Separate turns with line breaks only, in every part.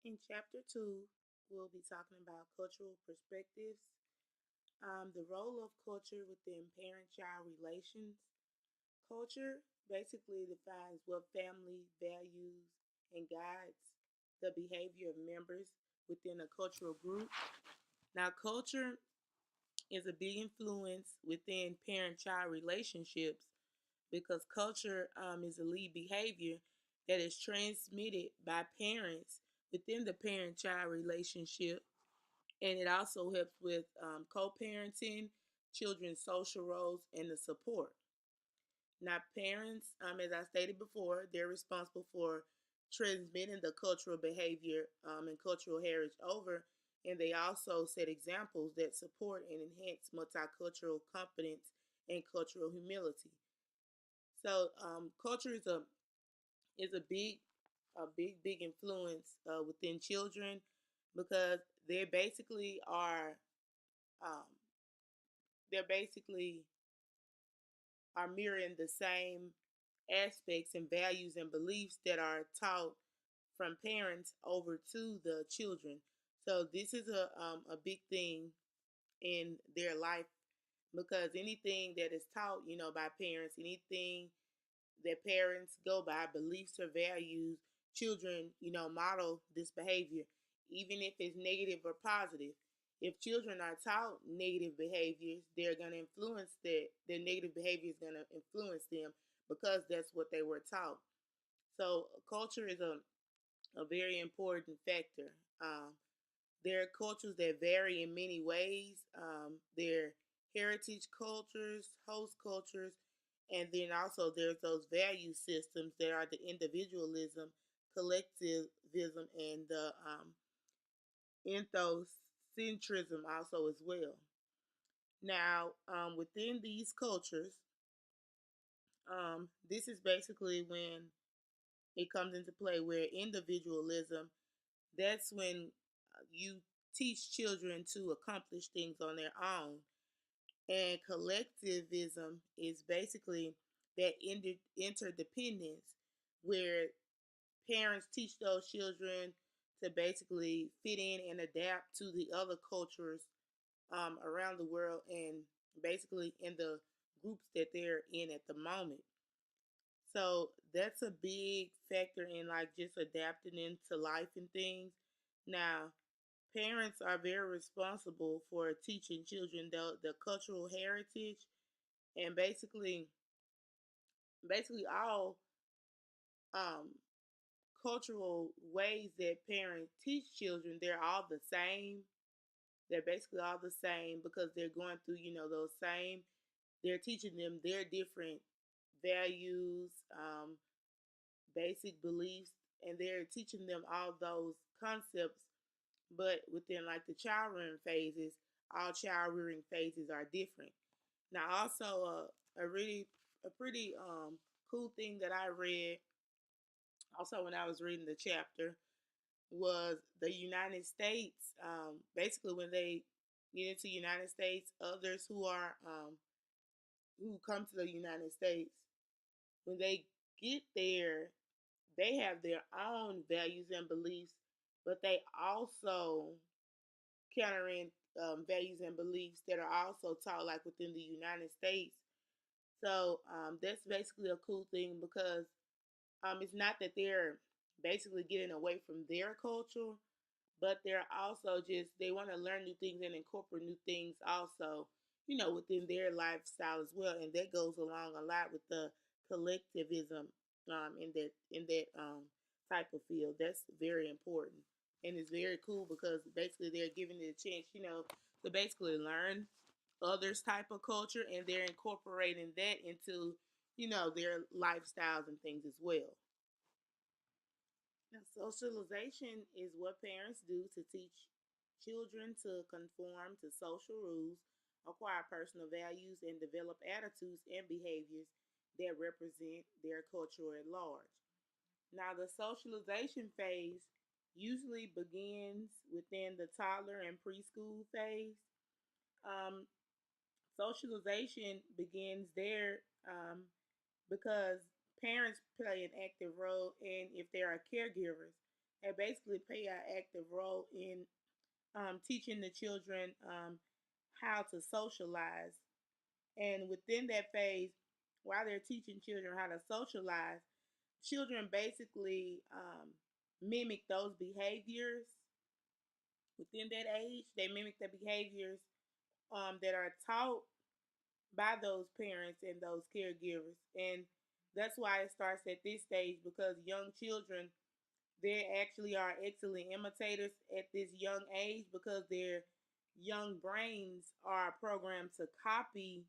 In chapter 2, we'll be talking about cultural perspectives, the role of culture within parent child relations. Culture basically defines what family values and guides the behavior of members within a cultural group. Now, culture is a big influence within parent child relationships because culture is a lead behavior that is transmitted by parents within the parent child relationship, and it also helps with co-parenting, children's social roles, and the support. Now, parents, as I stated before, they're responsible for transmitting the cultural behavior and cultural heritage over, and they also set examples that support and enhance multicultural competence and cultural humility. So, culture is a big influence within children because they basically um, are mirroring the same aspects and values and beliefs that are taught from parents over to the children. So this is a big thing in their life because anything that is taught, by parents, anything that parents go by, beliefs or values, children, model this behavior, even if it's negative or positive. If children are taught negative behaviors, they're going to influence that. Their negative behavior is going to influence them because that's what they were taught. So culture is a very important factor. There are cultures that vary in many ways. There are heritage cultures, host cultures, and then also there's those value systems that are the individualism, collectivism, and the ethnocentrism also as well. Now, within these cultures, this is basically when it comes into play where individualism, that's when you teach children to accomplish things on their own. And collectivism is basically that interdependence where parents teach those children to basically fit in and adapt to the other cultures around the world and basically in the groups that they're in at the moment. So that's a big factor in like just adapting into life and things. Now, parents are very responsible for teaching children the cultural heritage and basically all um, cultural ways that parents teach children. They're all the same. They're basically all the same because they're going through those same. They're teaching them their different values, basic beliefs, and they're teaching them all those concepts. But within like the child rearing phases, all child rearing phases are different. Now, also a pretty cool thing that I read also when I was reading the chapter was the United States. Basically, when they get into the United States, others who come to the United States, when they get there, they have their own values and beliefs, but they also counter in values and beliefs that are also taught like within the United States. So that's basically a cool thing because it's not that they're basically getting away from their culture, but they're also just they want to learn new things and incorporate new things also, within their lifestyle as well, and that goes along a lot with the collectivism in that type of field. That's very important, and it's very cool because basically they're giving it a chance, to basically learn others type of culture, and they're incorporating that into their lifestyles and things as well. Now, socialization is what parents do to teach children to conform to social rules, acquire personal values, and develop attitudes and behaviors that represent their culture at large. Now, the socialization phase usually begins within the toddler and preschool phase. Um, Socialization begins there because parents play an active role, and if they are caregivers, and basically play an active role in teaching the children how to socialize. And within that phase, while they're teaching children how to socialize, children basically mimic those behaviors within that age. They mimic the behaviors that are taught by those parents and those caregivers. And that's why it starts at this stage, because young children, they actually are excellent imitators at this young age, because their young brains are programmed to copy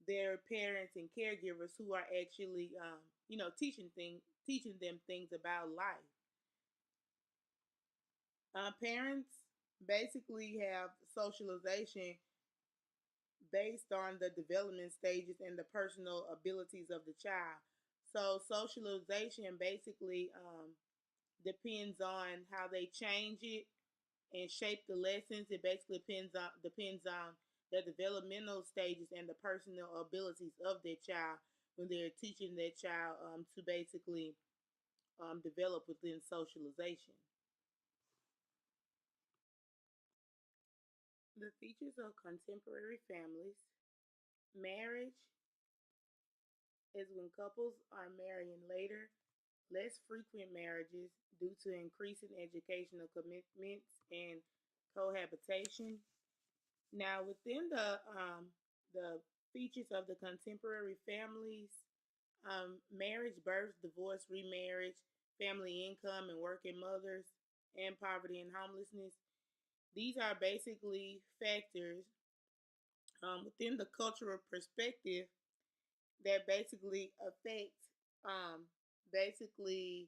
their parents and caregivers who are actually teaching them things about life. Parents basically have socialization based on the development stages and the personal abilities of the child. So socialization basically depends on how they change it and shape the lessons. It basically depends on the developmental stages and the personal abilities of their child when they're teaching their child to basically develop within socialization. The features of contemporary families: marriage is when couples are marrying later, less frequent marriages due to increasing educational commitments and cohabitation. Now, within the features of the contemporary families, marriage, birth, divorce, remarriage, family income, and working mothers, and poverty and homelessness. These are basically factors within the cultural perspective that basically affect basically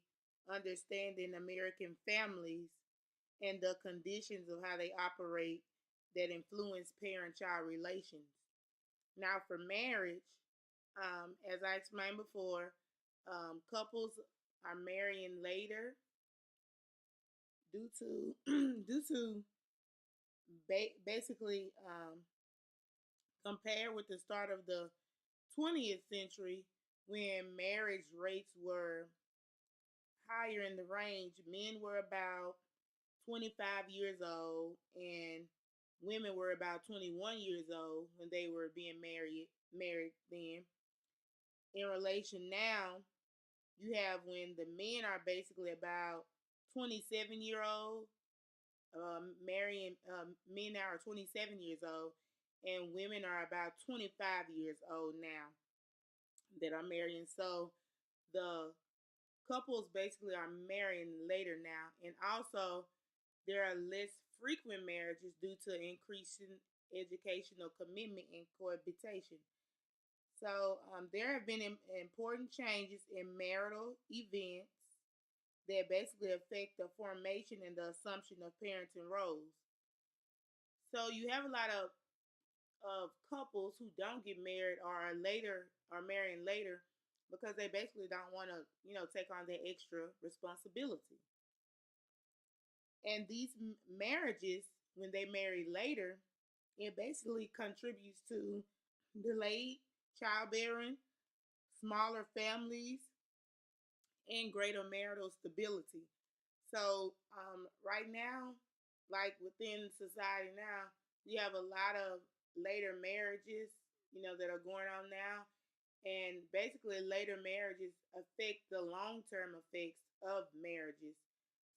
understanding American families and the conditions of how they operate that influence parent-child relations. Now, for marriage, as I explained before, couples are marrying later due to due to basically compared with the start of the 20th century, when marriage rates were higher in the range. Men were about 25 years old, and women were about 21 years old when they were being married then. In relation now, you have when the men are basically about 27-year old, marrying men now are 27 years old, and women are about 25 years old now that are marrying. So the couples basically are marrying later now, and also there are less frequent marriages due to increasing educational commitment and cohabitation. So there have been important changes in marital events that basically affect the formation and the assumption of parenting roles. So you have a lot of couples who don't get married or are later are marrying later because they basically don't want to take on that extra responsibility. And these marriages, when they marry later, it basically contributes to delayed childbearing, smaller families, and greater marital stability. So right now, like within society now, we have a lot of later marriages, that are going on now. And basically, later marriages affect the long term effects of marriages.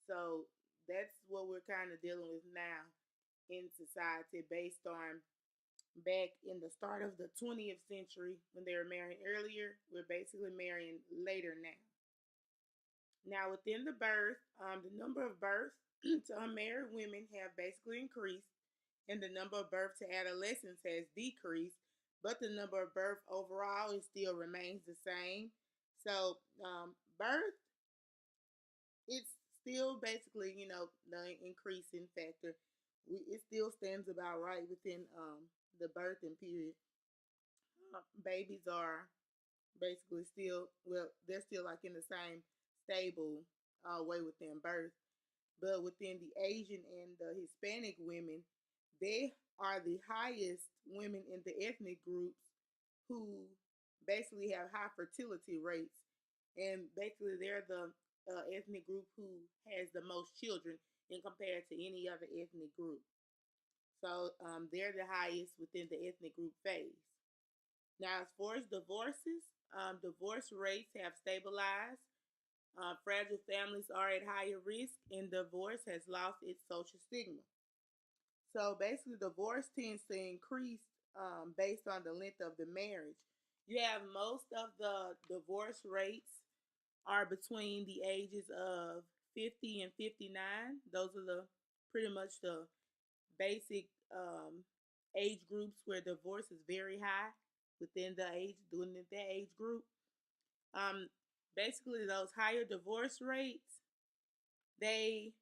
So that's what we're kind of dealing with now in society, based on back in the start of the 20th century when they were marrying earlier. We're basically marrying later now. Now, within the birth, the number of births to unmarried women have basically increased, and the number of births to adolescents has decreased, but the number of birth overall is still remains the same. So, birth, it's still basically, the increasing factor. It still stands about right within the birthing period. Babies are basically still, well, they're still like in the same stable way within birth. But within the Asian and the Hispanic women, they are the highest women in the ethnic groups who basically have high fertility rates. And basically, they're the ethnic group who has the most children in compared to any other ethnic group. So they're the highest within the ethnic group phase. Now, as far as divorces, divorce rates have stabilized. Fragile families are at higher risk, and divorce has lost its social stigma. So basically, divorce tends to increase based on the length of the marriage. You have most of the divorce rates are between the ages of 50 and 59. Those are the pretty much the basic age groups where divorce is very high within the age within that age group. Um, Basically, those higher divorce rates they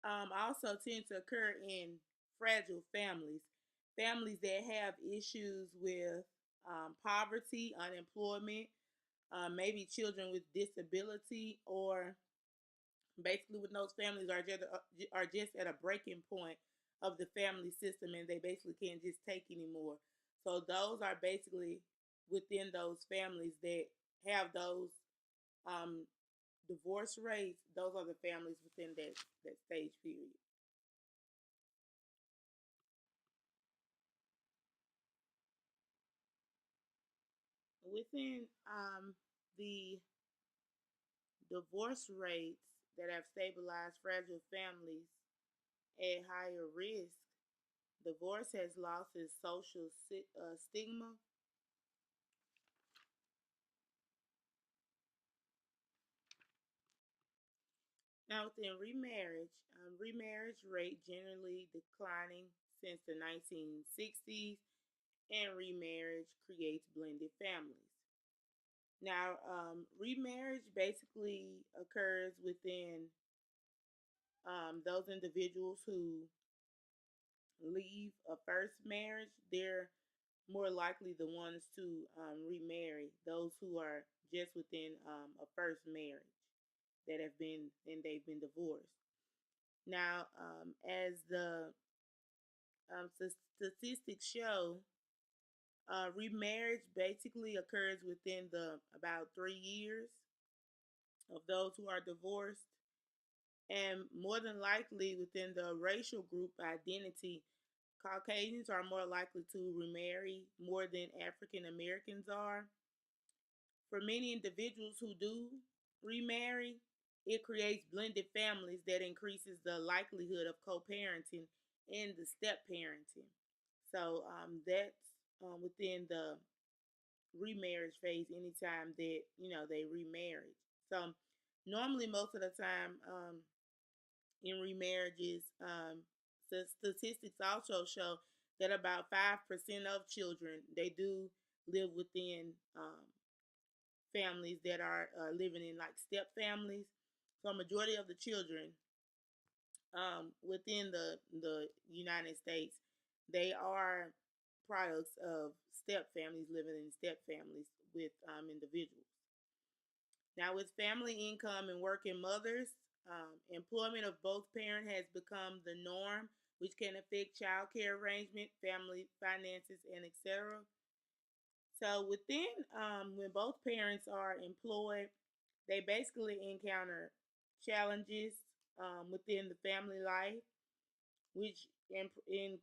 also tend to occur in fragile families, families that have issues with poverty, unemployment, maybe children with disability, or basically when those families are just at a breaking point of the family system and they basically can't just take anymore. So those are basically within those families that have those um, divorce rates. Those are the families within that stage period. Within the divorce rates that have stabilized fragile families at higher risk, divorce has lost its social stigma. Now, within remarriage, remarriage rate generally declining since the 1960s, and remarriage creates blended families. Now, remarriage basically occurs within those individuals who leave a first marriage. They're more likely the ones to remarry those who are just within a first marriage that have been and they've been divorced. Now, as the statistics show, remarriage basically occurs within the about 3 years of those who are divorced, and more than likely within the racial group identity, Caucasians are more likely to remarry more than African Americans are. For many individuals who do remarry, it creates blended families that increases the likelihood of co-parenting and the step parenting. So that's within the remarriage phase. Anytime that they remarry, so normally most of the time in remarriages, the statistics also show that about 5% of children they do live within families that are living in like step families. So a majority of the children within the United States, they are products of step families living in step families with individuals. Now, with family income and working mothers, employment of both parents has become the norm, which can affect child care arrangement, family finances, and etc. So within when both parents are employed, they basically encounter challenges within the family life, which in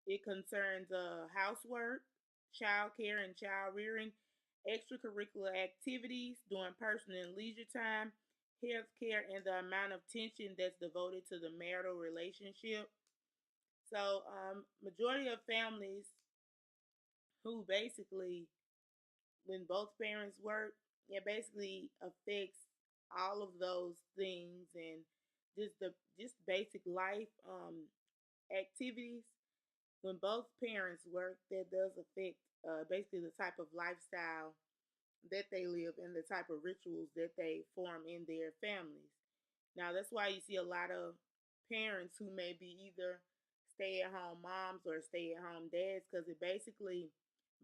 it concerns housework, child care and child rearing, extracurricular activities during personal and leisure time, health care, and the amount of attention that's devoted to the marital relationship. So, majority of families who basically when both parents work, it basically affects all of those things and just basic life activities. When both parents work, that does affect basically the type of lifestyle that they live and the type of rituals that they form in their families. Now, that's why you see a lot of parents who may be either stay at home moms or stay at home dads because it basically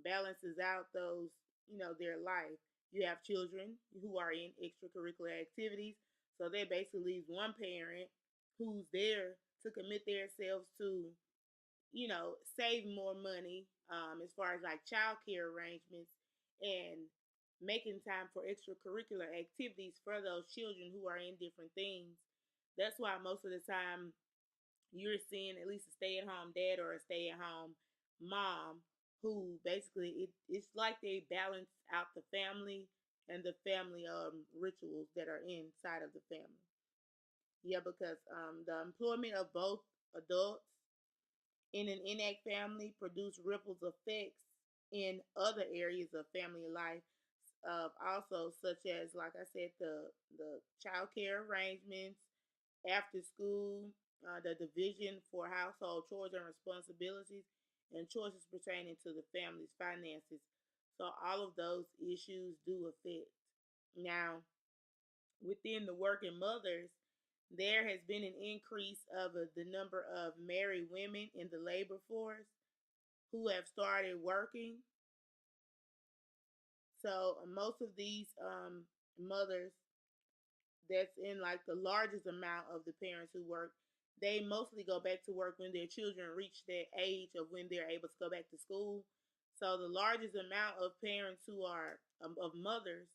balances out their life. You have children who are in extracurricular activities, so that basically leaves one parent who's there to commit themselves to save more money as far as like child care arrangements and making time for extracurricular activities for those children who are in different things. That's why most of the time you're seeing at least a stay at home dad or a stay at home mom who basically it's like they balance out the family and the family rituals that are inside of the family. Yeah, because the employment of both adults in an intact family produce ripples effects in other areas of family life, also such as, like I said, the child care arrangements, after school, the division for household chores and responsibilities, and choices pertaining to the family's finances. So all of those issues do affect. Now, within the working mothers, there has been an increase of the number of married women in the labor force who have started working. So most of these mothers, that's in like the largest amount of the parents who work, they mostly go back to work when their children reach that age of when they're able to go back to school. So the largest amount of parents who are of mothers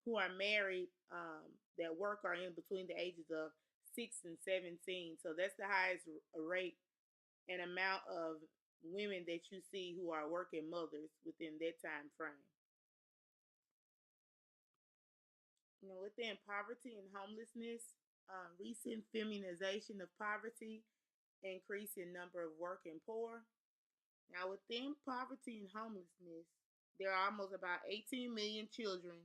who are married, that work are in between the ages of 6 and 17. So that's the highest rate and amount of women that you see who are working mothers within that time frame. Within poverty and homelessness, recent feminization of poverty, increase in number of working poor. Now, within poverty and homelessness, there are almost about 18 million children,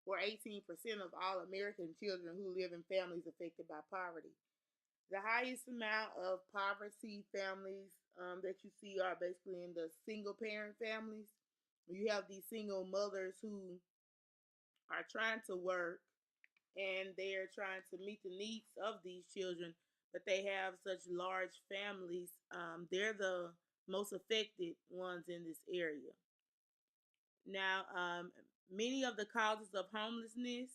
or 18% of all American children, who live in families affected by poverty. The highest amount of poverty families that you see are basically in the single parent families. You have these single mothers who are trying to work and they are trying to meet the needs of these children, but they have such large families. They're the most affected ones in this area. Now, many of the causes of homelessness,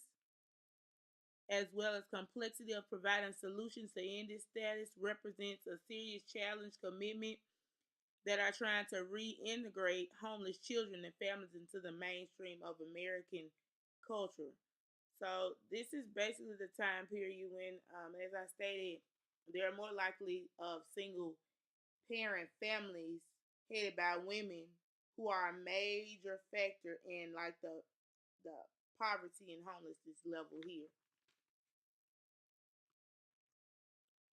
as well as complexity of providing solutions to end this status, represents a serious challenge commitment that are trying to reintegrate homeless children and families into the mainstream of American culture. So this is basically the time period when, as I stated, there are more likely of single parent families headed by women who are a major factor in like the poverty and homelessness level here.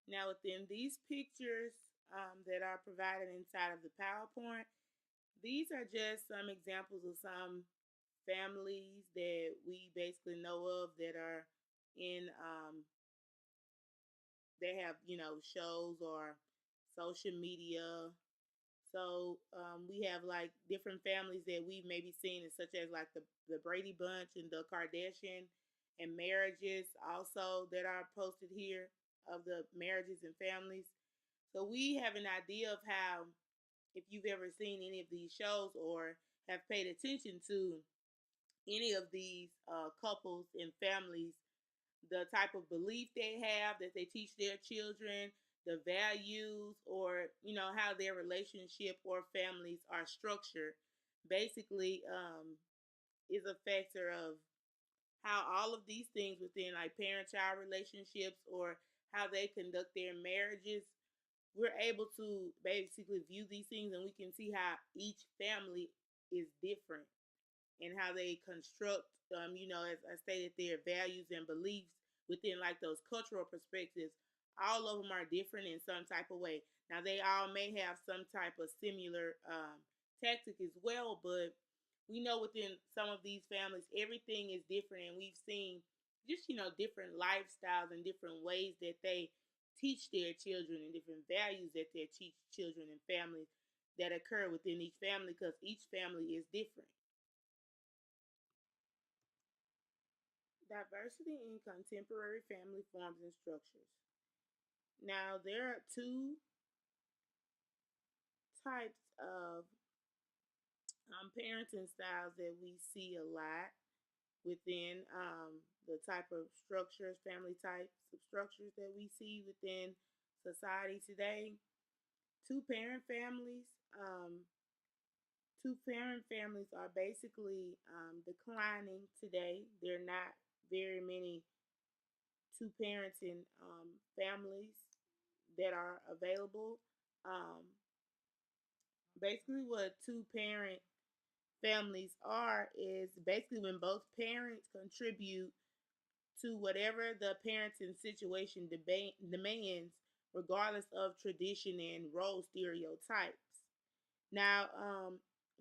Now within these pictures that are provided inside of the PowerPoint, these are just some examples of some families that we basically know of that are in they have shows or social media. So we have like different families that we've maybe seen, such as like the Brady Bunch and the Kardashian and marriages also that are posted here of the marriages and families. So we have an idea of how, if you've ever seen any of these shows or have paid attention to any of these couples and families, the type of belief they have that they teach their children, the values, or how their relationship or families are structured, basically is a factor of how all of these things within like parent-child relationships or how they conduct their marriages. We're able to basically view these things and we can see how each family is different and how they construct, as I stated, their values and beliefs within like those cultural perspectives. All of them are different in some type of way. Now, they all may have some type of similar tactic as well, but we know within some of these families, everything is different, and we've seen just different lifestyles and different ways that they teach their children and different values that they teach children and families that occur within each family because each family is different. Diversity in contemporary family forms and structures. Now, there are two types of parenting styles that we see a lot within the type of structures, family types of structures that we see within society today. Two parent families, Two parent families are basically declining today. There are not very many two parenting families that are available. Um, Basically, what two parent families are is basically when both parents contribute to whatever the parenting situation demands, regardless of tradition and role stereotypes. Now,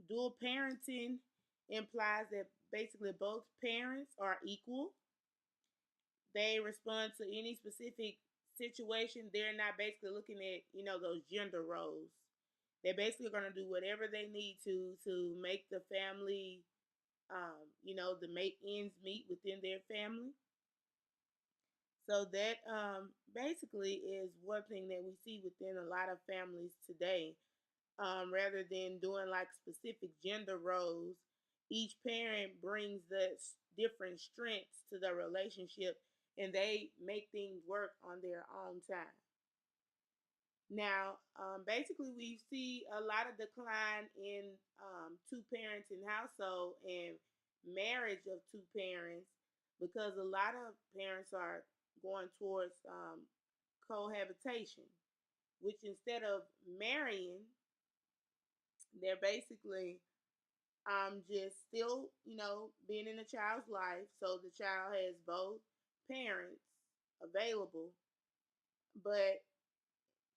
dual parenting implies that basically both parents are equal. They respond to any specific situation. They're not basically looking at, those gender roles. They're basically going to do whatever they need to make the family, to make ends meet within their family. So that basically is one thing that we see within a lot of families today. Rather than doing like specific gender roles, each parent brings the different strengths to the relationship, and they make things work on their own time. Now, basically, we see a lot of decline in two parents in household and marriage of two parents because a lot of parents are going towards cohabitation, which instead of marrying, they're basically just still, being in the child's life. So the child has both parents available, but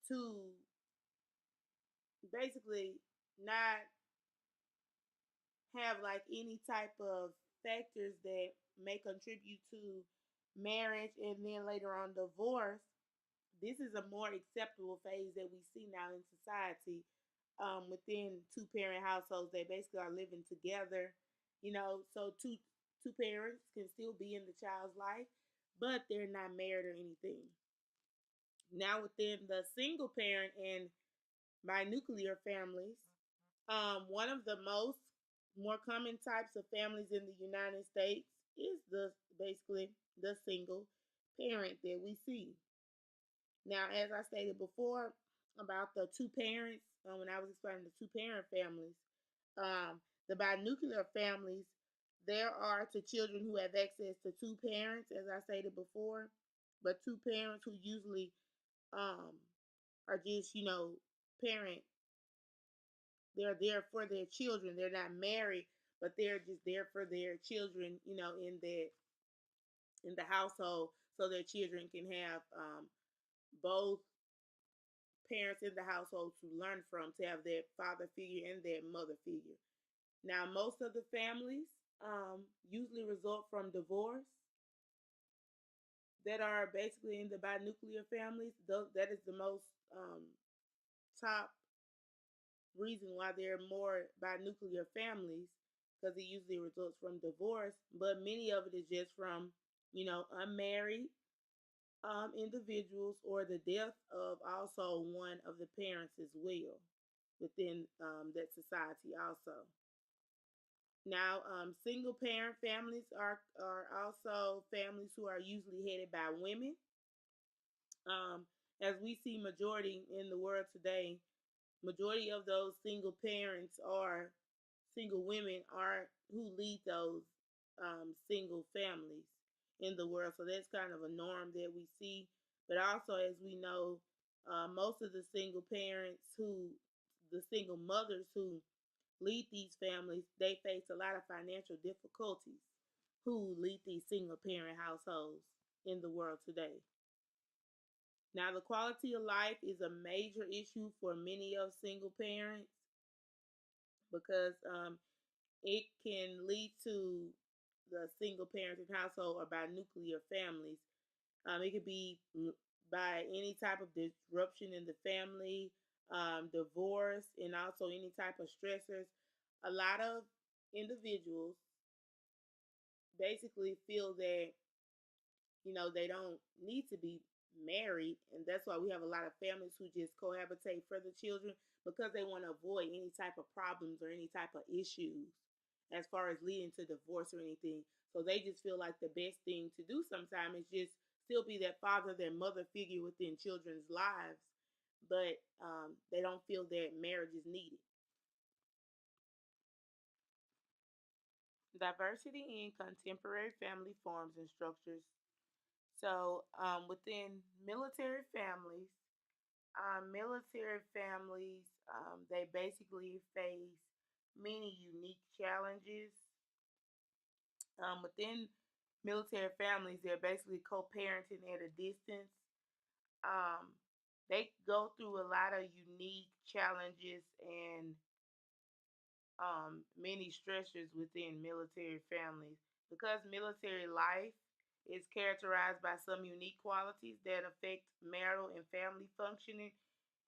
to basically not have like any type of factors that may contribute to marriage and then later on divorce. This is a more acceptable phase that we see now in society, within two parent households. They basically are living together, so two parents can still be in the child's life, but they're not married or anything. Now within the single parent and binuclear families, one of the most more common types of families in the United States is the basically the single parent that we see. Now, as I stated before about the two parents, when I was explaining the two parent families, the binuclear families, there are to children who have access to two parents, as I stated before, but two parents who usually um, are just, parent. They're there for their children. They're not married, but they're just there for their children, in the household, so their children can have both parents in the household to learn from, to have their father figure and their mother figure. Now, most of the families usually result from divorce that are basically in the binuclear families. That is the most top reason why there are more binuclear families, because it usually results from divorce, but many of it is just from, unmarried individuals or the death of also one of the parents as well within that society also. Now, single parent families are also families who are usually headed by women. Um, as we see majority in the world today, majority of those single parents are single women are who lead those single families in the world. So that's kind of a norm that we see. But also, as we know, most of the single parents the single mothers who lead these families, they face a lot of financial difficulties who lead these single parent households in the world today. Now, the quality of life is a major issue for many of single parents because it can lead to the single parenting household or by nuclear families. It could be by any type of disruption in the family, divorce, and also any type of stressors. A lot of individuals basically feel that they don't need to be married, and that's why we have a lot of families who just cohabitate for the children because they want to avoid any type of problems or any type of issues as far as leading to divorce or anything. So they just feel like the best thing to do sometimes is just still be that father, that mother figure within children's lives, but they don't feel that marriage is needed. Diversity in contemporary family forms and structures. So, within military families, they basically face many unique challenges. Within military families, they're basically co-parenting at a distance. Um, they go through a lot of unique challenges and many stressors within military families because military life is characterized by some unique qualities that affect marital and family functioning.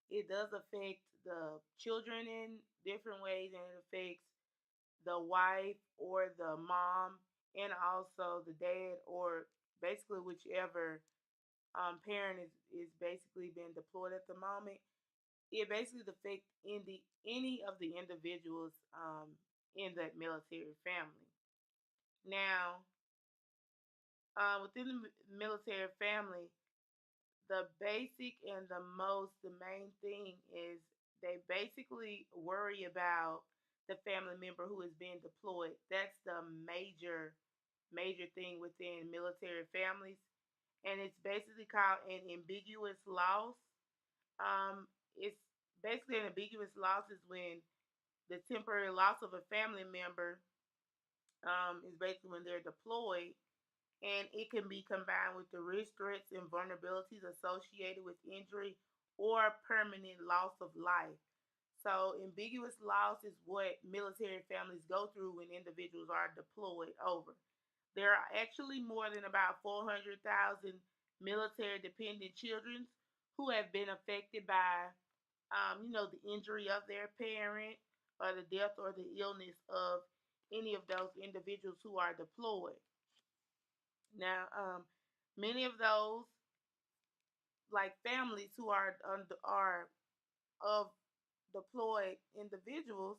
It does affect the children in different ways, and it affects the wife or the mom, and also the dad, or basically whichever parent is basically being deployed at the moment. It basically affects any of the individuals in that military family. Now, within the military family, the main thing is they basically worry about the family member who is being deployed. That's the major thing within military families, and it's basically called an ambiguous loss. It's basically an ambiguous loss is when the temporary loss of a family member is basically when they're deployed, and it can be combined with the risk, threats, and vulnerabilities associated with injury or permanent loss of life. So, ambiguous loss is what military families go through when individuals are deployed over. There are actually more than about 400,000 military dependent children who have been affected by, the injury of their parent or the death or the illness of any of those individuals who are deployed. Now, many of those, like families who are of deployed individuals,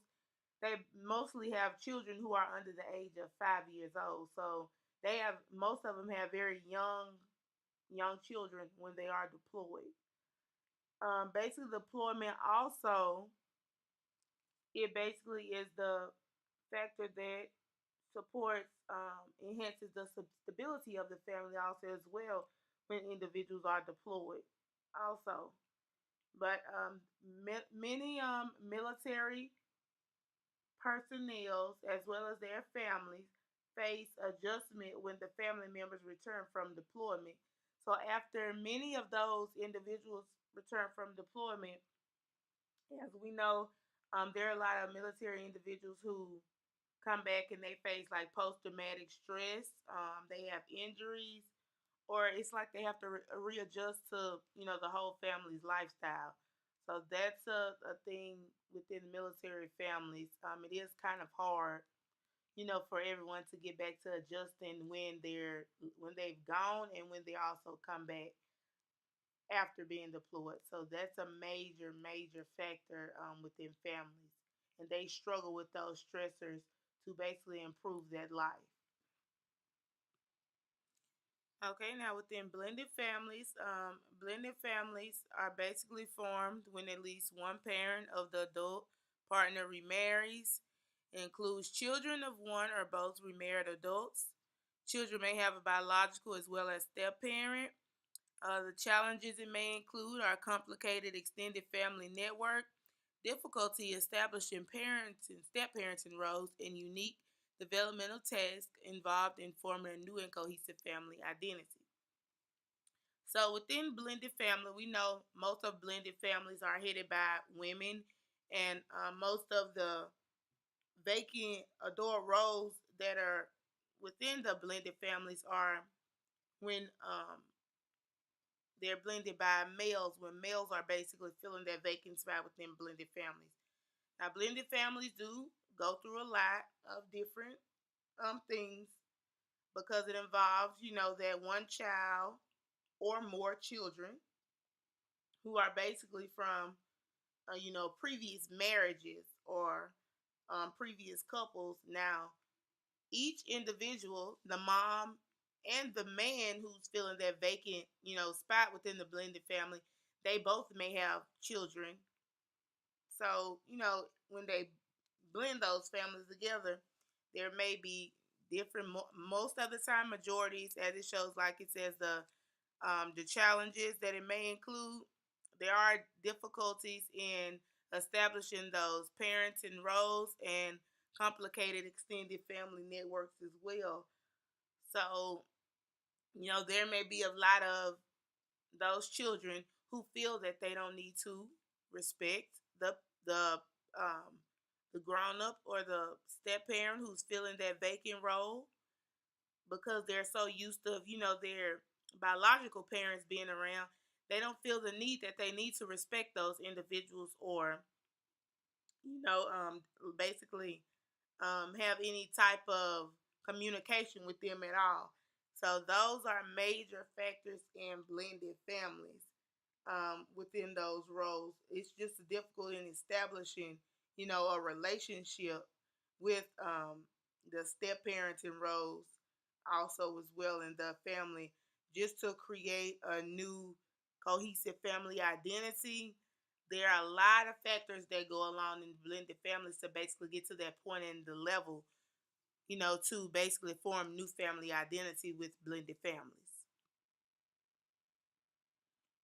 they mostly have children who are under the age of 5 years old. So they have most of them have very young children when they are deployed. Basically, deployment also it basically is the factor that supports enhances the stability of the family also as well when individuals are deployed also. But many military personnel as well as their families face adjustment when the family members return from deployment. So after many of those individuals return from deployment, as we know, there are a lot of military individuals who come back and they face like post traumatic stress. They have injuries, or it's like they have to readjust to the whole family's lifestyle. So that's a thing within military families. It is kind of hard, for everyone to get back to adjusting when they've gone and when they also come back after being deployed. So that's a major factor within families, and they struggle with those stressors to basically improve that life. Okay, now within blended families are basically formed when at least one parent of the adult partner remarries. It includes children of one or both remarried adults. Children may have a biological as well as step parent. The challenges it may include are complicated extended family network, difficulty establishing parents and step parenting roles, and unique developmental tasks involved in forming a new and cohesive family identity. So within blended family, we know most of blended families are headed by women, and most of the vacant adult roles that are within the blended families are when they're blended by males, when males are basically filling that vacant spot within blended families. Now, blended families do go through a lot of different things because it involves, that one child or more children who are basically from, previous marriages or previous couples. Now, each individual, the mom and the man who's filling that vacant, spot within the blended family, they both may have children. So, when they blend those families together, there may be different. Most of the time, majorities, as it shows, like it says, the challenges that it may include. There are difficulties in establishing those parenting roles and complicated extended family networks as well. So, there may be a lot of those children who feel that they don't need to respect the um, the grown up or the step parent who's filling that vacant role because they're so used to their biological parents being around. They don't feel the need that they need to respect those individuals or you know um, basically have any type of communication with them at all. So those are major factors in blended families within those roles. It's just difficult in establishing, a relationship with the step parenting roles also as well in the family, just to create a new cohesive family identity. There are a lot of factors that go along in blended families to basically get to that point in the level, to basically form new family identity with blended families.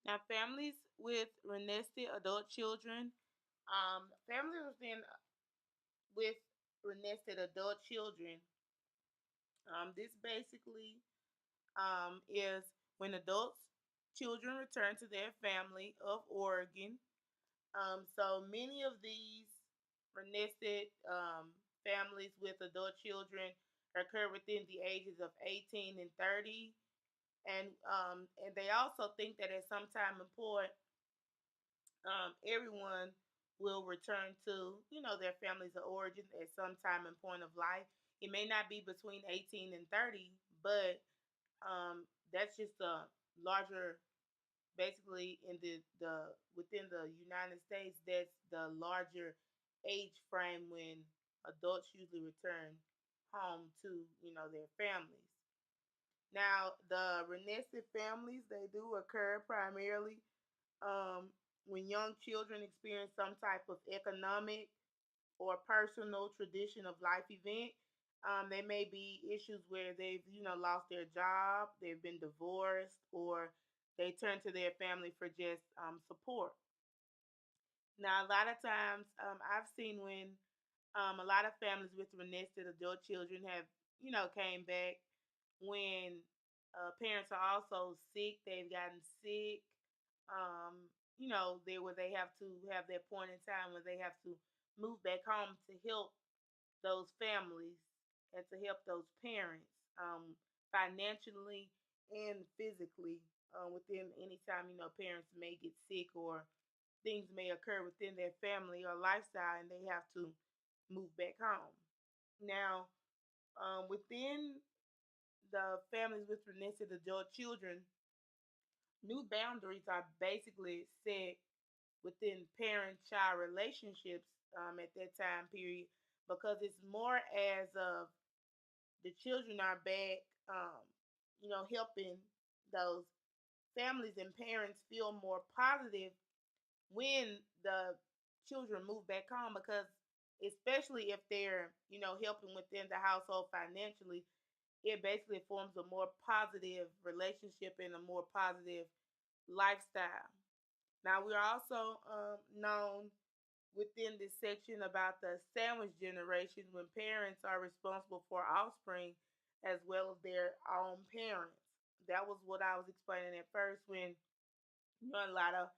Now, families with nested adult children, families with nested adult children, this basically is when adults children return to their family of origin. So many of these nested families with adult children occur within the ages of 18 and 30, and they also think that at some time and point, everyone will return to their families of origin at some time and point of life. It may not be between 18 and 30, but that's just a larger, basically in the within the United States, that's the larger age frame when adults usually return home to their families. Now, the renested families, they do occur primarily when young children experience some type of economic or personal tradition of life event. There may be issues where they've lost their job, they've been divorced, or they turn to their family for just support. Now, a lot of times, I've seen when a lot of families with nested adult children have came back when parents are also sick. They've gotten sick. Where they have to have that point in time where they have to move back home to help those families and to help those parents financially and physically within any time parents may get sick or things may occur within their family or lifestyle and they have to move back home. Now, within the families with rented adult children, new boundaries are basically set within parent-child relationships at that time period because it's more as of the children are back, helping those families and parents feel more positive when the children move back home because especially if they're helping within the household financially, it basically forms a more positive relationship and a more positive lifestyle. Now we're also known within this section about the sandwich generation when parents are responsible for offspring as well as their own parents. That was what I was explaining at first when a lot of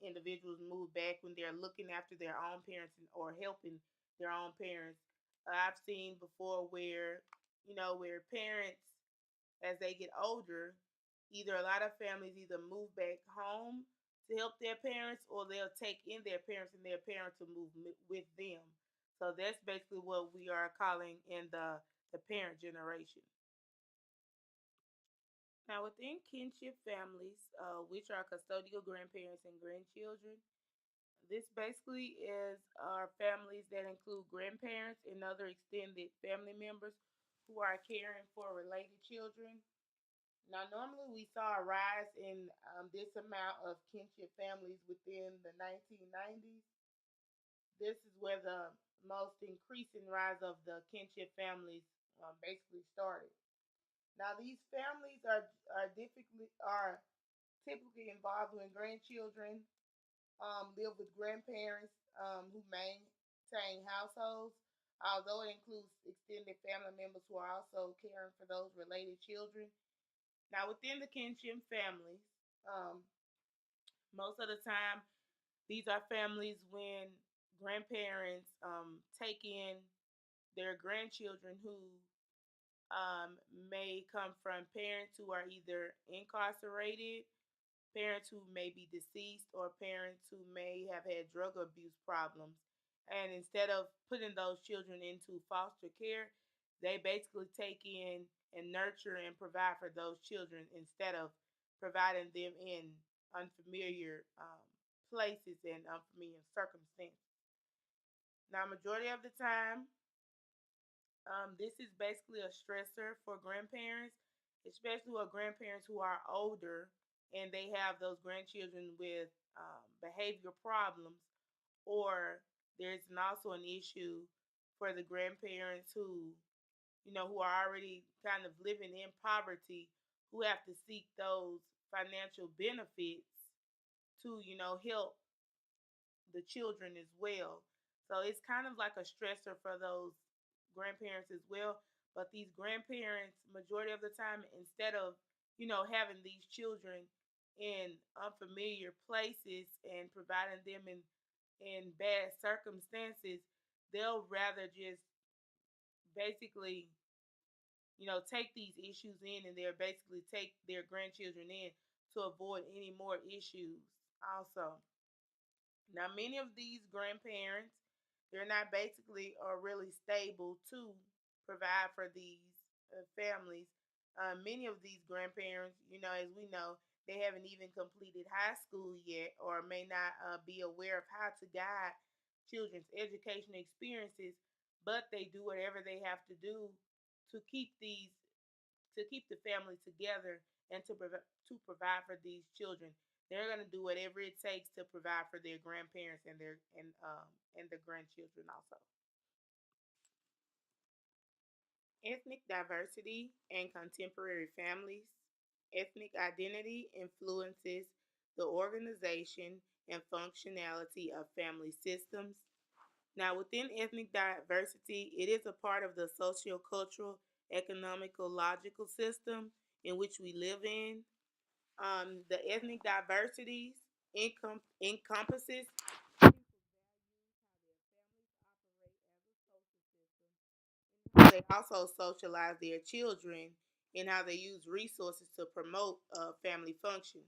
individuals move back when they're looking after their own parents or helping their own parents. I've seen before where, where parents, as they get older, either a lot of families either move back home to help their parents or they'll take in their parents and their parents will move with them. So that's basically what we are calling in the parent generation. Now, within kinship families, which are custodial grandparents and grandchildren, this basically is our families that include grandparents and other extended family members who are caring for related children. Now, normally we saw a rise in this amount of kinship families within the 1990s. This is where the most increasing rise of the kinship families basically started. Now these families are typically involved when grandchildren live with grandparents who maintain households, although it includes extended family members who are also caring for those related children. Now, within the kinship families, um, most of the time, these are families when grandparents take in their grandchildren who may come from parents who are either incarcerated, parents who may be deceased, or parents who may have had drug abuse problems. And instead of putting those children into foster care, they basically take in and nurture and provide for those children instead of providing them in unfamiliar places and unfamiliar circumstances. Now, majority of the time, this is basically a stressor for grandparents, especially with grandparents who are older and they have those grandchildren with behavior problems, or there's also an issue for the grandparents who are already kind of living in poverty, who have to seek those financial benefits to help the children as well. So it's kind of like a stressor for those grandparents as well. But these grandparents, majority of the time, instead of having these children in unfamiliar places and providing them in bad circumstances, they'll rather just basically take these issues in, and they'll basically take their grandchildren in to avoid any more issues also. Now, many of these grandparents, they're not basically or really stable to provide for these families. Many of these grandparents, as we know, they haven't even completed high school yet, or may not be aware of how to guide children's education experiences, but they do whatever they have to do to keep the family together and to provide for these children. They're going to do whatever it takes to provide for their grandparents and the grandchildren also. Ethnic diversity and contemporary families. Ethnic identity influences the organization and functionality of family systems. Now, within ethnic diversity, it is a part of the socio-cultural, economical, logical system in which we live in. The ethnic diversities encompasses how they also socialize their children and how they use resources to promote family function.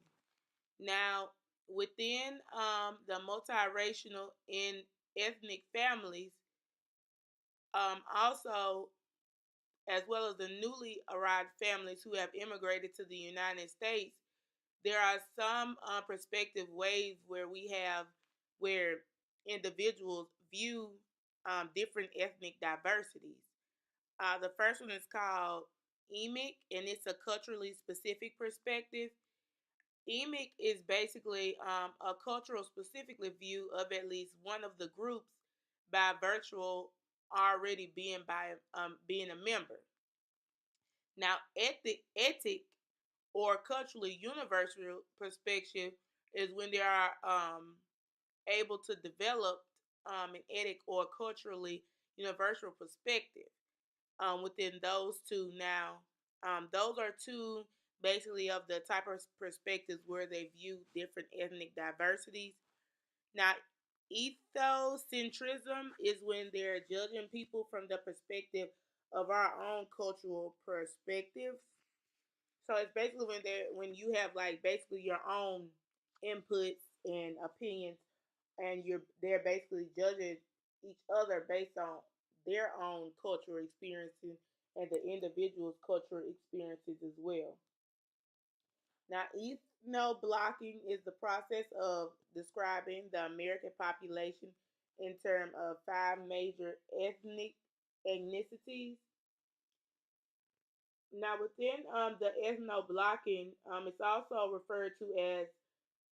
Now, within the multiracial and ethnic families, also as well as the newly arrived families who have immigrated to the United States, there are some perspective ways where individuals view different ethnic diversities. The first one is called emic, and it's a culturally specific perspective. Emic is basically a cultural specifically view of at least one of the groups by virtual already being a member. Now, ethic or culturally universal perspective is when they are able to develop an ethic or culturally universal perspective within those two. Now, those are two basically of the type of perspectives where they view different ethnic diversities. Now, ethocentrism is when they're judging people from the perspective of our own cultural perspectives. So it's basically when you have like basically your own inputs and opinions, and they're basically judging each other based on their own cultural experiences and the individual's cultural experiences as well. Now, ethno-blocking is the process of describing the American population in terms of five major ethnic ethnicities. Now, within the ethno-blocking, it's also referred to as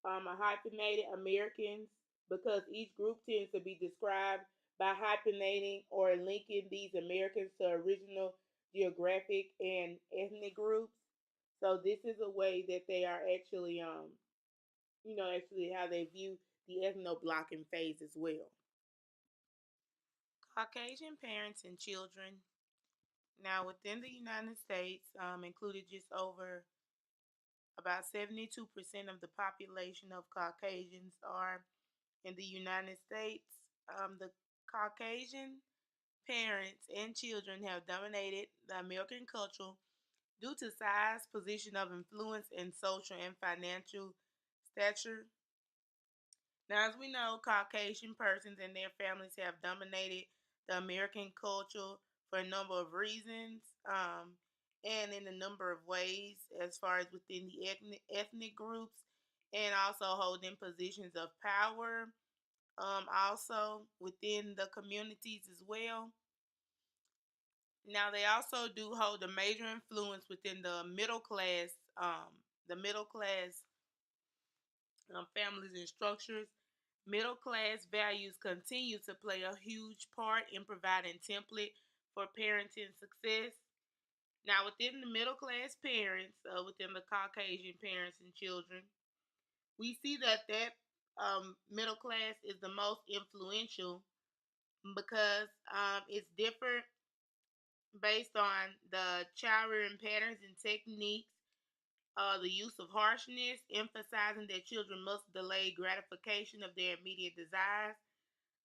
a hyphenated Americans because each group tends to be described by hyphenating or linking these Americans to original geographic and ethnic groups. So this is a way that they are actually, actually how they view the ethno-blocking phase as well. Caucasian parents and children. Now, within the United States, included just over about 72% of the population of Caucasians are in the United States. The Caucasian parents and children have dominated the American culture due to size, position of influence, and social and financial stature. Now, as we know, Caucasian persons and their families have dominated the American culture for a number of reasons, and in a number of ways, as far as within the ethnic groups, and also holding positions of power, also within the communities as well. Now, they also do hold a major influence within the middle class families and structures. Middle class values continue to play a huge part in providing template for parenting success. Now, within the middle class parents, within the Caucasian parents and children, we see that middle class is the most influential because it's different based on the child rearing patterns and techniques, the use of harshness, emphasizing that children must delay gratification of their immediate desires,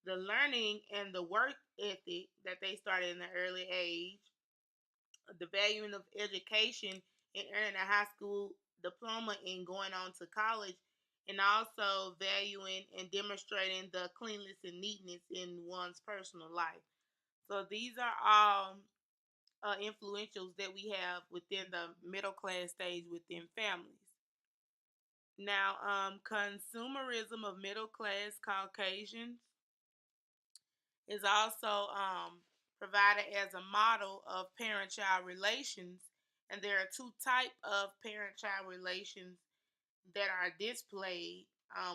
the learning and the work ethic that they started in the early age, the valuing of education and earning a high school diploma and going on to college, and also valuing and demonstrating the cleanliness and neatness in one's personal life. So these are all influentials that we have within the middle class stage within families. Now, consumerism of middle class Caucasians is also provided as a model of parent-child relations, and there are two type of parent-child relations that are displayed,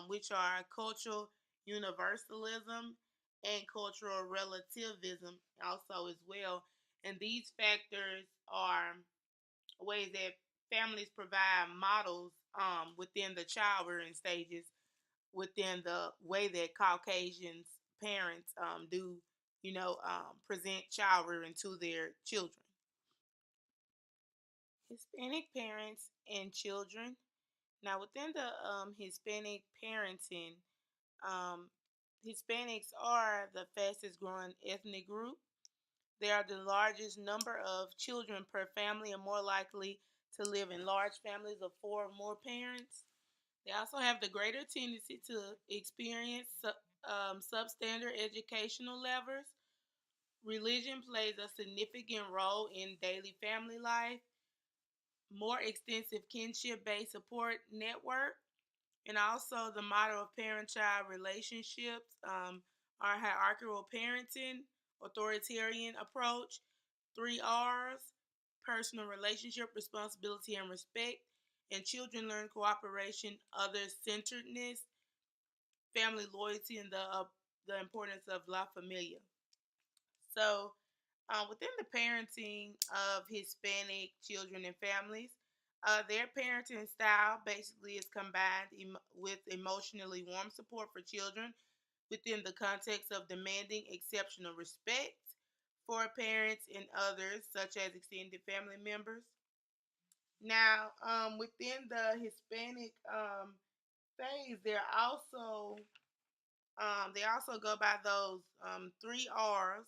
which are cultural universalism and cultural relativism, also as well. And these factors are ways that families provide models within the child rearing stages within the way that Caucasians parents do, present child rearing to their children. Hispanic parents and children. Now, within the Hispanic parenting, um, Hispanics are the fastest growing ethnic group. They are the largest number of children per family and more likely to live in large families of four or more parents. They also have the greater tendency to experience substandard educational levels. Religion plays a significant role in daily family life. More extensive kinship based support network, and also the model of parent child relationships are hierarchical parenting, authoritarian approach, three R's, personal relationship, responsibility, and respect, and children learn cooperation, other centeredness, family loyalty, and the importance of La Familia. So, within the parenting of Hispanic children and families, their parenting style basically is combined with emotionally warm support for children within the context of demanding exceptional respect for parents and others, such as extended family members. Now, within the Hispanic phase, they also go by those three R's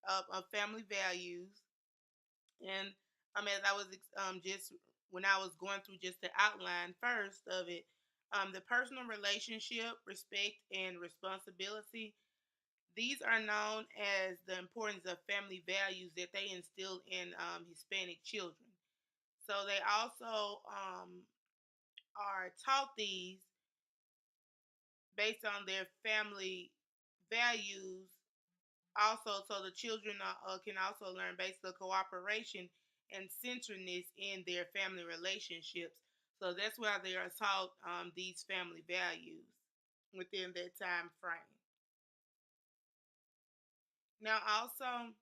of family values. And as I was just when I was going through just the outline first of it, the personal relationship, respect, and responsibility. These are known as the importance of family values that they instill in Hispanic children. So they also are taught these based on their family values also, so the children can also learn basic cooperation and centeredness in their family relationships. So that's why they are taught these family values within that time frame. Now, also,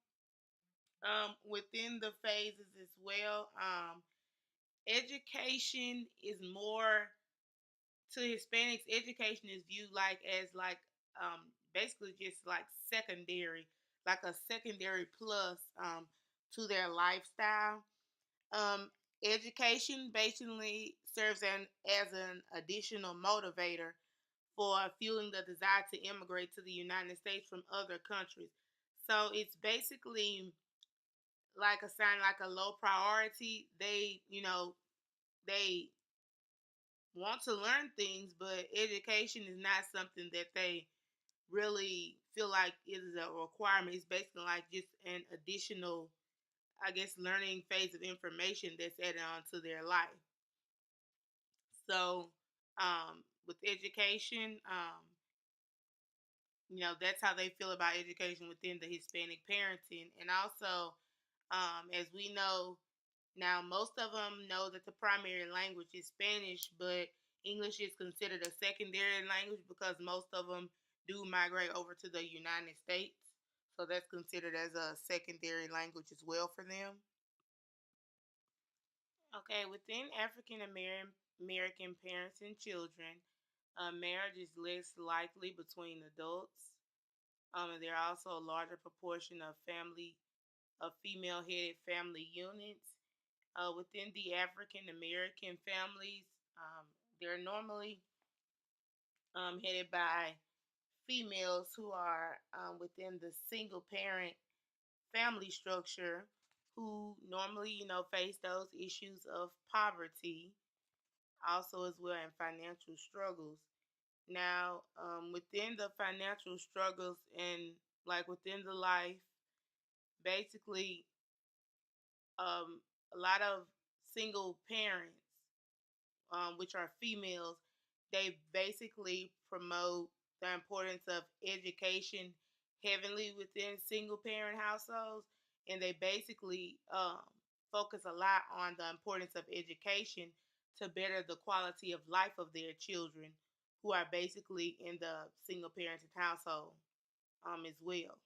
Within the phases as well, education is more to Hispanics. Education is viewed like as like basically just like secondary, like a secondary plus to their lifestyle. Um, Education basically serves as an additional motivator for fueling the desire to immigrate to the United States from other countries. So it's basically like assigned like a low priority. They want to learn things, but education is not something that they really feel like it is a requirement. It's basically like just an additional, I guess, learning phase of information that's added on to their life. So, with education, that's how they feel about education within the Hispanic parenting. And also, as we know now, most of them know that the primary language is Spanish, but English is considered a secondary language because most of them do migrate over to the United States. So that's considered as a secondary language as well for them. Okay, within African American parents and children, marriage is less likely between adults. And there are also a larger proportion of female-headed family units. Within the African American families, um, they're normally headed by females who are within the single parent family structure who normally, face those issues of poverty, also as well, and financial struggles. Now, within the financial struggles and like within the life, basically, a lot of single parents, which are females, they basically promote the importance of education heavily within single parent households, and they basically focus a lot on the importance of education to better the quality of life of their children who are basically in the single parented household as well.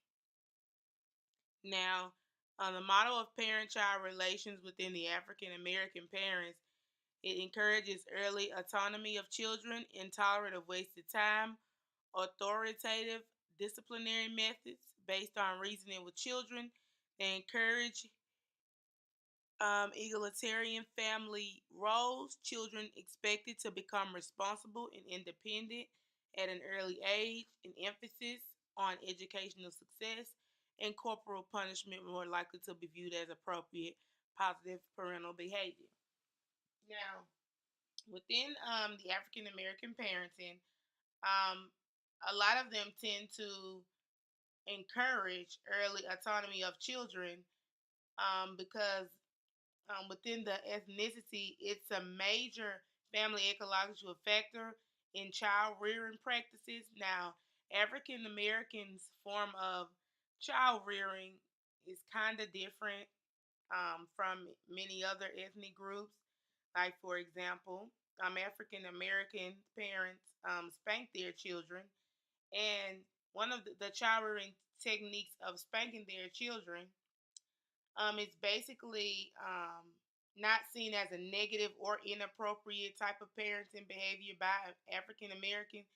Now, the model of parent child relations within the African American parents, it encourages early autonomy of children, intolerant of wasted time, authoritative disciplinary methods based on reasoning with children. They encourage egalitarian family roles, children expected to become responsible and independent at an early age, an emphasis on educational success, and corporal punishment more likely to be viewed as appropriate positive parental behavior. Now, within the African American parenting, um, a lot of them tend to encourage early autonomy of children because within the ethnicity, it's a major family ecological factor in child rearing practices. Now, African Americans' form of child rearing is kind of different from many other ethnic groups. Like, for example, African American parents spank their children, and one of the child rearing techniques of spanking their children it's basically not seen as a negative or inappropriate type of parenting behavior by African American.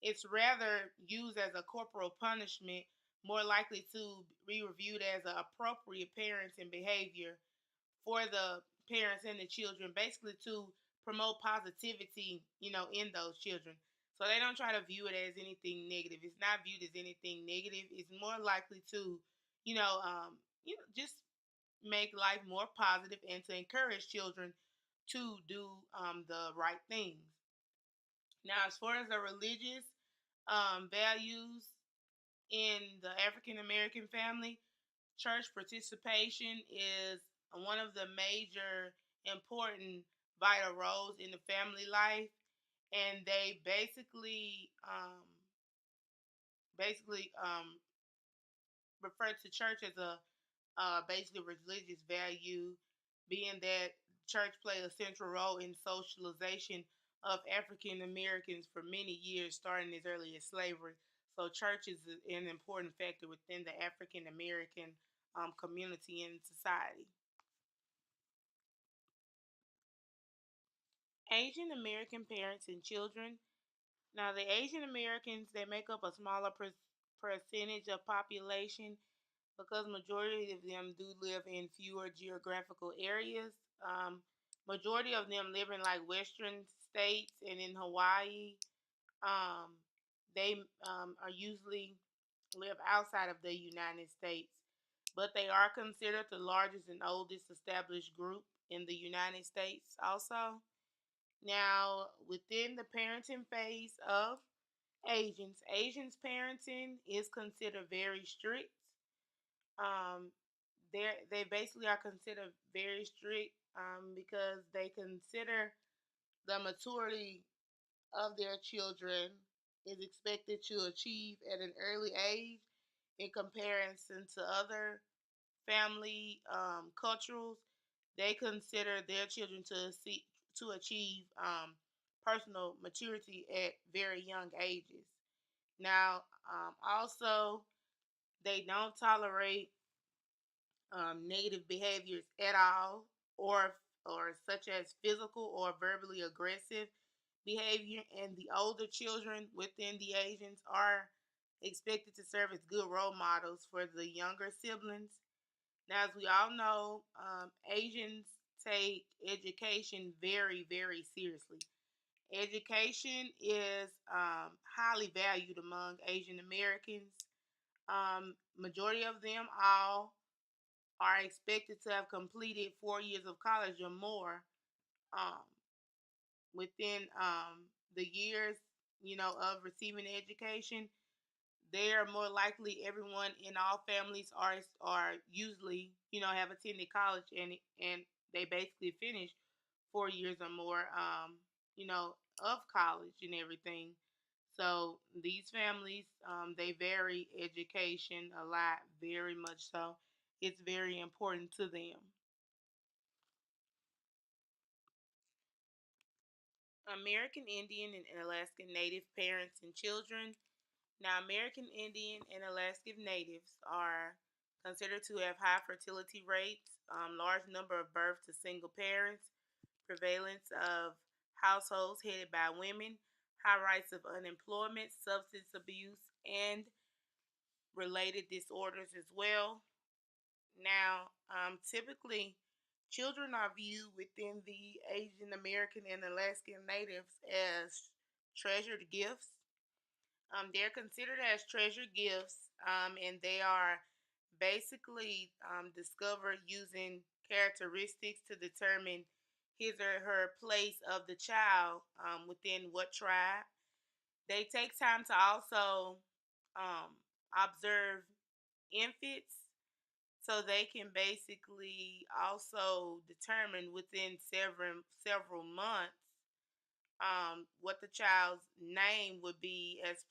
It's rather used as a corporal punishment, more likely to be reviewed as an appropriate parenting behavior for the parents and the children, basically to promote positivity, in those children. So they don't try to view it as anything negative. It's not viewed as anything negative. It's more likely to, just make life more positive and to encourage children to do the right things. Now, as far as the religious values in the African American family, church participation is one of the major important vital roles in the family life, and they basically refer to church as a basically religious value, being that church played a central role in socialization of African Americans for many years, starting as early as slavery. So, church is an important factor within the African American community and society. Asian American parents and children. Now, the Asian Americans they make up a smaller percentage of population because majority of them do live in fewer geographical areas. Um, Majority of them live in like Western states and in Hawaii. Um, they are usually live outside of the United States, but they are considered the largest and oldest established group in the United States. Also, now within the parenting phase of Asians parenting is considered very strict. They basically are considered very strict because they consider the maturity of their children is expected to achieve at an early age in comparison to other family cultures. They consider their children to achieve personal maturity at very young ages. Now, also, they don't tolerate negative behaviors at all, or such as physical or verbally aggressive behavior. And the older children within the Asians are expected to serve as good role models for the younger siblings. Now, as we all know, Asians take education very, very seriously. Education is highly valued among Asian Americans. Majority of them all are expected to have completed 4 years of college or more um, within the years, of receiving education. They are more likely everyone in all families are usually have attended college and they basically finish 4 years or more of college and everything. So these families they vary education a lot, very much so. It's very important to them. American Indian and Alaskan Native parents and children. Now, American Indian and Alaskan Natives are considered to have high fertility rates, large number of births to single parents, prevalence of households headed by women, high rates of unemployment, substance abuse, and related disorders as well. Now, typically, children are viewed within the Asian American and Alaskan natives as treasured gifts. They're considered as treasured gifts, and they are basically discovered using characteristics to determine his or her place of the child within what tribe. They take time to also um, observe infants so they can basically also determine within several months what the child's name would be as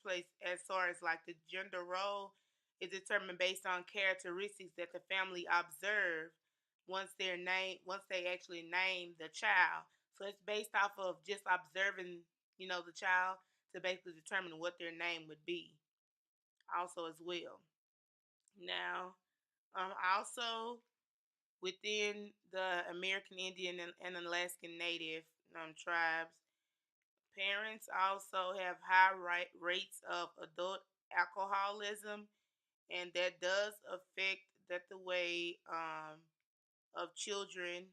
far as like the gender role is determined based on characteristics that the family observe once they actually name the child. So it's based off of just observing the child to basically determine what their name would be also as well. Now, also within the American Indian and Alaskan Native tribes, parents also have high rates of adult alcoholism, and that does affect that the way of children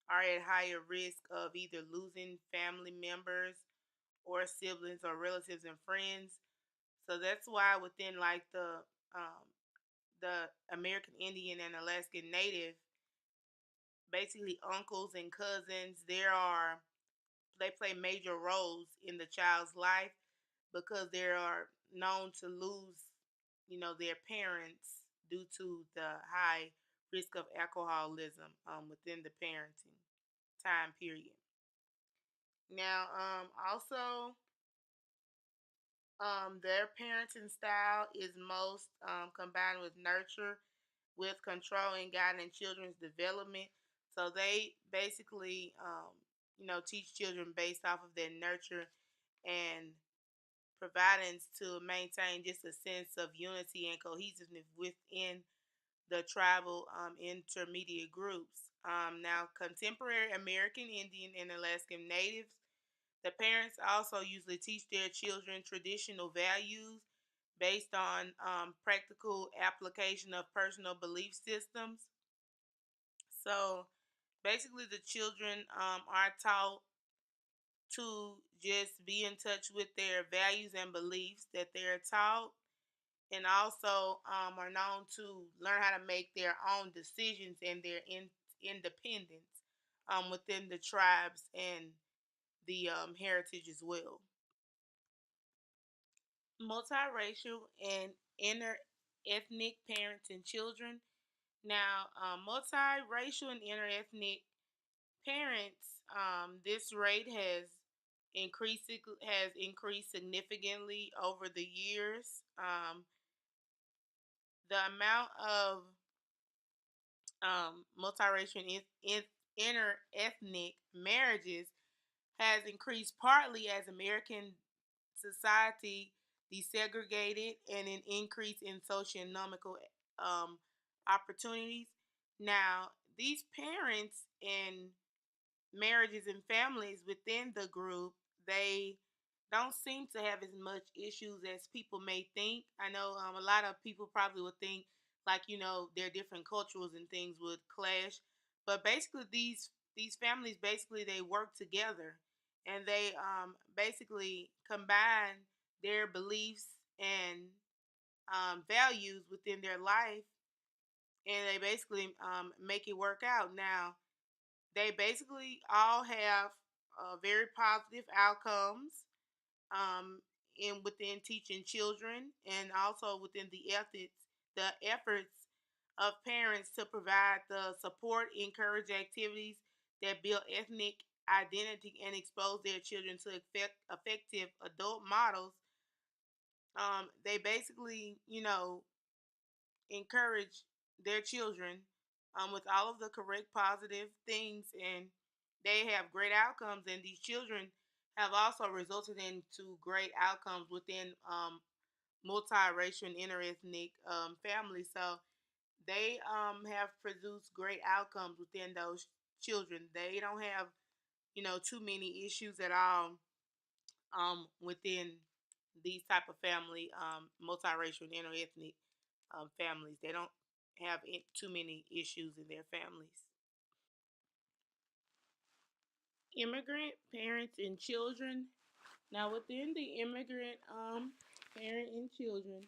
are at higher risk of either losing family members or siblings or relatives and friends. So that's why within like the American Indian and Alaskan Native, basically uncles and cousins, they play major roles in the child's life because they are known to lose, their parents due to the high risk of alcoholism within the parenting time period. Now, also, their parenting style is most combined with nurture, with control and guiding children's development. So they basically, teach children based off of their nurture and providing to maintain just a sense of unity and cohesiveness within the tribal intermediate groups. Now, contemporary American Indian and Alaskan Natives, the parents also usually teach their children traditional values based on practical application of personal belief systems. So basically, the children are taught to just be in touch with their values and beliefs that they're taught, and also are known to learn how to make their own decisions and their independence within the tribes and the heritage as well. Multiracial and interethnic parents and children. Now, multiracial and interethnic parents, this rate has increased significantly over the years. The amount of multiracial and interethnic marriages has increased partly as American society desegregated and an increase in socioeconomical um, opportunities. Now, these parents and marriages and families within the group, they don't seem to have as much issues as people may think. I know a lot of people probably would think like their different cultures and things would clash, but basically these families basically they work together and they basically combine their beliefs and values within their life, and they basically make it work out. Now they basically all have very positive outcomes in within teaching children, and also within the efforts of parents to provide the support, encourage activities that build ethnic identity, and expose their children to effective adult models. They basically, encourage their children with all of the correct positive things, and they have great outcomes. And these children have also resulted into great outcomes within multiracial and interethnic families. So they have produced great outcomes within those children. They don't have too many issues at all within these type of family, multiracial and interethnic families. They don't have too many issues in their families. Immigrant parents and children. Now, within the immigrant parent and children,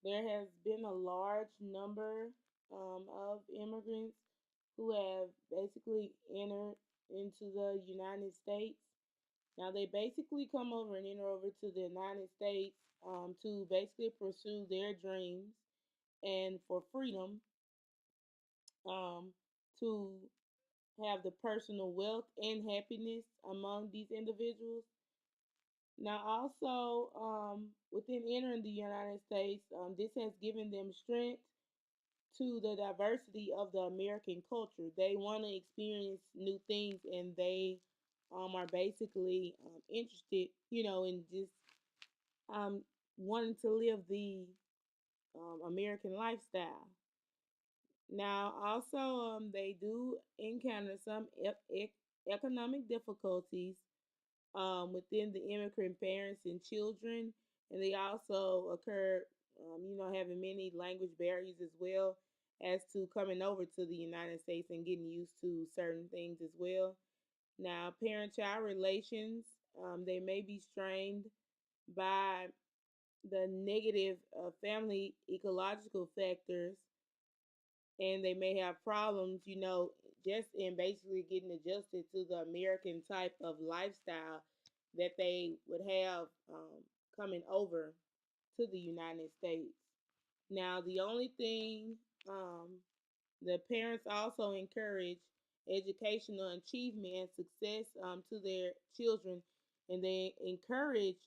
there has been a large number of immigrants who have basically entered into the United States. Now, they basically come over and enter over to the United States to basically pursue their dreams and for freedom, um, to have the personal wealth and happiness among these individuals. Now, also within entering the United States, this has given them strength to the diversity of the American culture. They want to experience new things, and they are basically interested, in just um, wanting to live the American lifestyle. Now, also, they do encounter some economic difficulties within the immigrant parents and children, and they also occur, having many language barriers as well as to coming over to the United States and getting used to certain things as well. Now, parent-child relations, they may be strained by the negative family ecological factors, and they may have problems, just in basically getting adjusted to the American type of lifestyle that they would have coming over to the United States. Now, the only thing the parents also encourage educational achievement and success to their children, and they encourage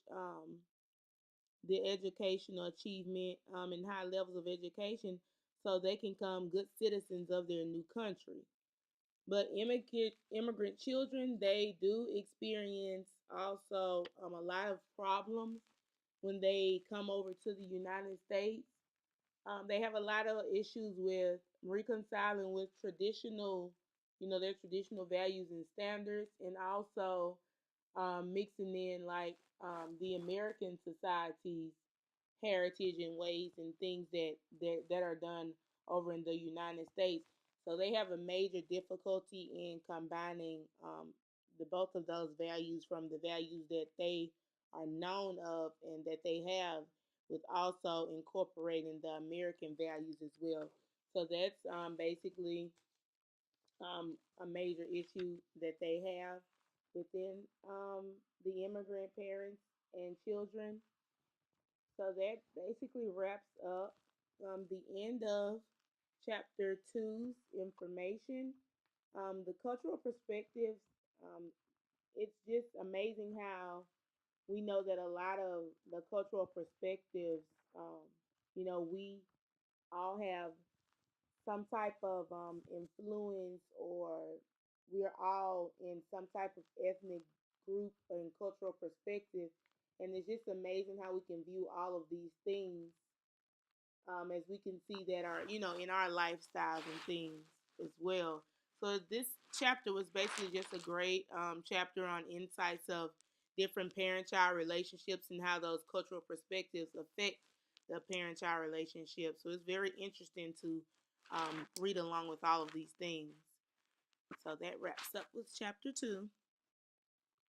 the educational achievement and high levels of education so they can become good citizens of their new country. But immigrant children, they do experience also a lot of problems when they come over to the United States. They have a lot of issues with reconciling with traditional, their traditional values and standards, and also mixing in like the American society's heritage and ways and things that are done over in the United States. So they have a major difficulty in combining the both of those values from the values that they are known of and that they have, with also incorporating the American values as well. So that's basically a major issue that they have within the immigrant parents and children. So that basically wraps up the end of chapter two's information. The cultural perspectives, um, it's just amazing how we know that a lot of the cultural perspectives, um, we all have some type of influence, or we're all in some type of ethnic group and cultural perspective. And it's just amazing how we can view all of these things, as we can see that are, in our lifestyles and things as well. So this chapter was basically just a great chapter on insights of different parent-child relationships and how those cultural perspectives affect the parent-child relationship. So it's very interesting to read along with all of these things. So that wraps up with chapter two.